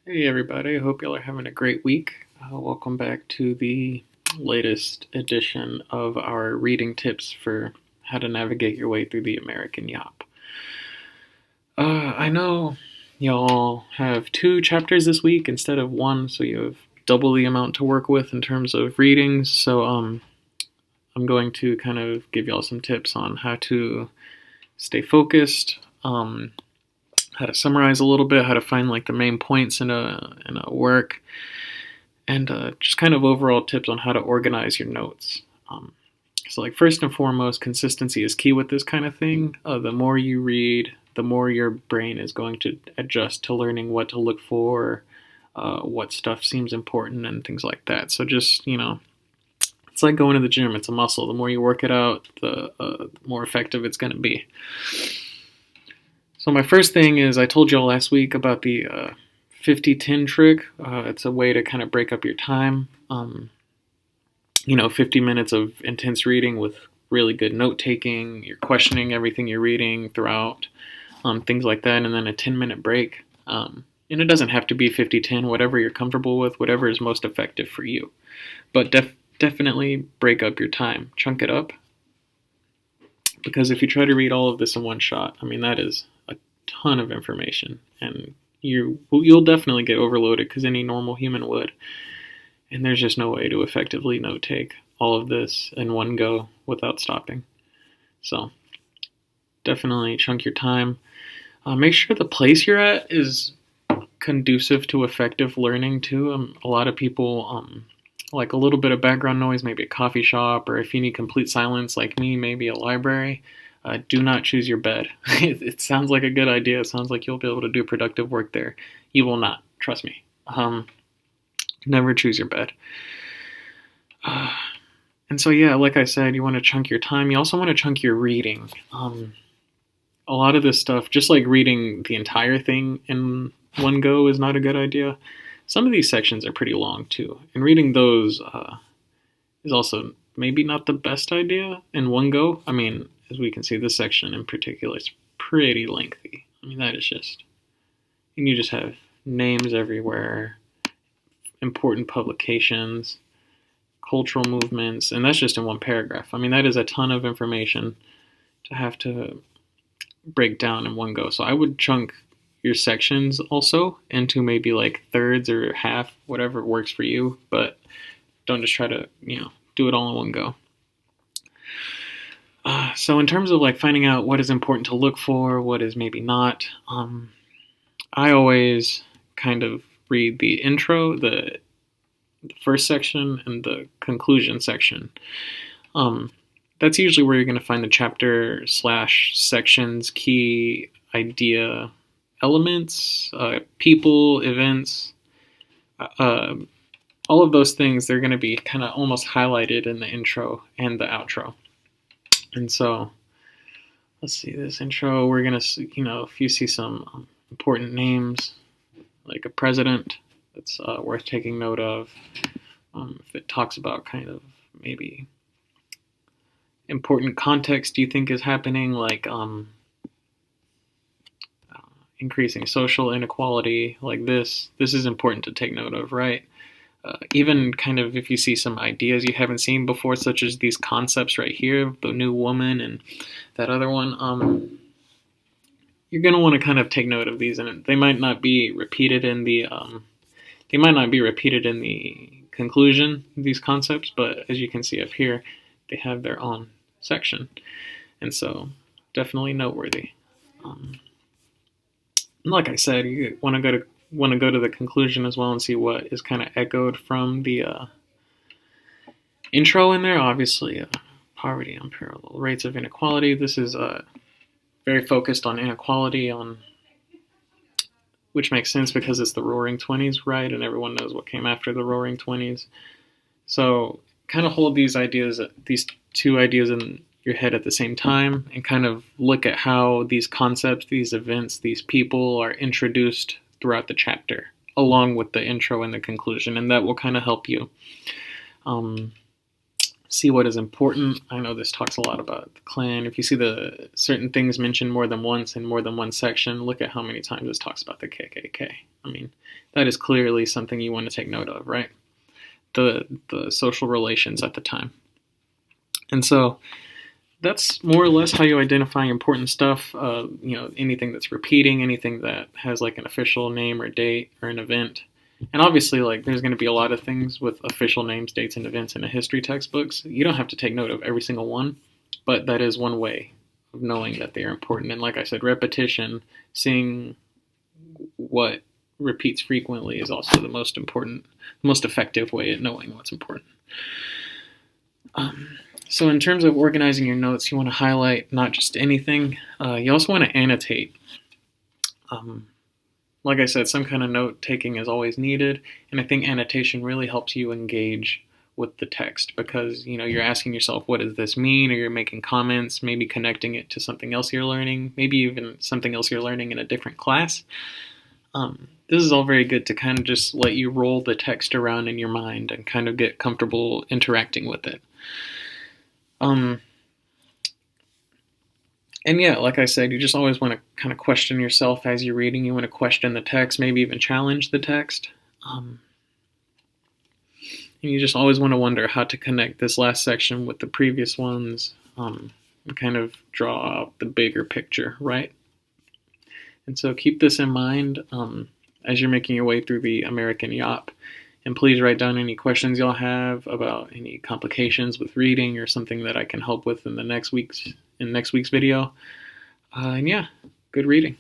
Hey everybody, I hope y'all are having a great week. Welcome back to the latest edition of our reading tips for how to navigate your way through the American YAWP. I know y'all have 2 chapters this week instead of 1, so you have double the amount to work with in terms of readings. So I'm going to kind of give y'all some tips on how to stay focused, how to summarize a little bit, how to find like the main points in a work, and just kind of overall tips on how to organize your notes. So, like, first and foremost, consistency is key with this kind of thing. The more you read, the more your brain is going to adjust to learning what to look for, what stuff seems important, and things like that. So, just, it's like going to the gym. It's a muscle. The more you work it out, the more effective it's going to be. So my first thing is, I told y'all last week about the 50-10 trick. It's a way to kind of break up your time. 50 minutes of intense reading with really good note taking. You're questioning everything you're reading throughout, things like that, and then a 10-minute break. And it doesn't have to be 50-10, whatever you're comfortable with, whatever is most effective for you. But definitely break up your time. Chunk it up. Because if you try to read all of this in one shot, that is a ton of information. And you'll definitely get overloaded, because any normal human would. And there's just no way to effectively note take all of this in one go without stopping. So definitely chunk your time. Make sure the place you're at is conducive to effective learning too. A lot of people like a little bit of background noise, maybe a coffee shop, or if you need complete silence like me, maybe a library. Do not choose your bed. It sounds like a good idea. It sounds like you'll be able to do productive work there. You will not. Trust me. Never choose your bed. And so, yeah, like I said, you want to chunk your time. You also want to chunk your reading. A lot of this stuff, just like reading the entire thing in one go is not a good idea. Some of these sections are pretty long, too. And reading those is also maybe not the best idea in one go. As we can see, this section in particular is pretty lengthy. That is just... And you just have names everywhere, important publications, cultural movements, and that's just in one paragraph. That is a ton of information to have to break down in one go. So I would chunk your sections also into maybe like thirds or half, whatever works for you, but don't just try to, do it all in one go. So in terms of like finding out what is important to look for, what is maybe not, I always kind of read the intro, the first section, and the conclusion section. That's usually where you're going to find the chapter / sections, key idea elements, people, events, all of those things. They're going to be kind of almost highlighted in the intro and the outro. And so, let's see, this intro, we're going to, if you see some important names, like a president, that's worth taking note of. If it talks about kind of maybe important context you think is happening, like increasing social inequality, like this is important to take note of, right? Even kind of if you see some ideas you haven't seen before, such as these concepts right here, the new woman and that other one, you're going to want to kind of take note of these, and they might not be repeated in the conclusion, these concepts, but as you can see up here, they have their own section, and so definitely noteworthy. Like I said, you want to go to the conclusion as well and see what is kind of echoed from the intro in there. Obviously, poverty, unparalleled rates of inequality. This is very focused on inequality, which makes sense because it's the Roaring Twenties, right? And everyone knows what came after the Roaring Twenties. So kind of hold these two ideas in your head at the same time, and kind of look at how these concepts, these events, these people are introduced throughout the chapter, along with the intro and the conclusion, and that will kind of help you. see what is important. I know this talks a lot about the Klan. If you see the certain things mentioned more than once in more than one section, look at how many times this talks about the KKK. I mean, that is clearly something you want to take note of, right? The social relations at the time. And so that's more or less how you identify important stuff. Anything that's repeating, anything that has like an official name or date or an event. And obviously, like, there's going to be a lot of things with official names, dates, and events in a history textbooks. You don't have to take note of every single one, but that is one way of knowing that they are important. And like I said, repetition, seeing what repeats frequently is also the most important, most effective way at knowing what's important. So in terms of organizing your notes, you want to highlight not just anything. You also want to annotate. Like I said, some kind of note taking is always needed, and I think annotation really helps you engage with the text because you're asking yourself, what does this mean? Or you're making comments, maybe connecting it to something else you're learning, maybe even something else you're learning in a different class. This is all very good to kind of just let you roll the text around in your mind and kind of get comfortable interacting with it. And yeah, like I said, you just always want to kind of question yourself as you're reading. You want to question the text, maybe even challenge the text. And you just always want to wonder how to connect this last section with the previous ones, and kind of draw out the bigger picture, right? And so keep this in mind as you're making your way through the American YAWP. And please write down any questions y'all have about any complications with reading or something that I can help with in next week's video. And yeah, good reading.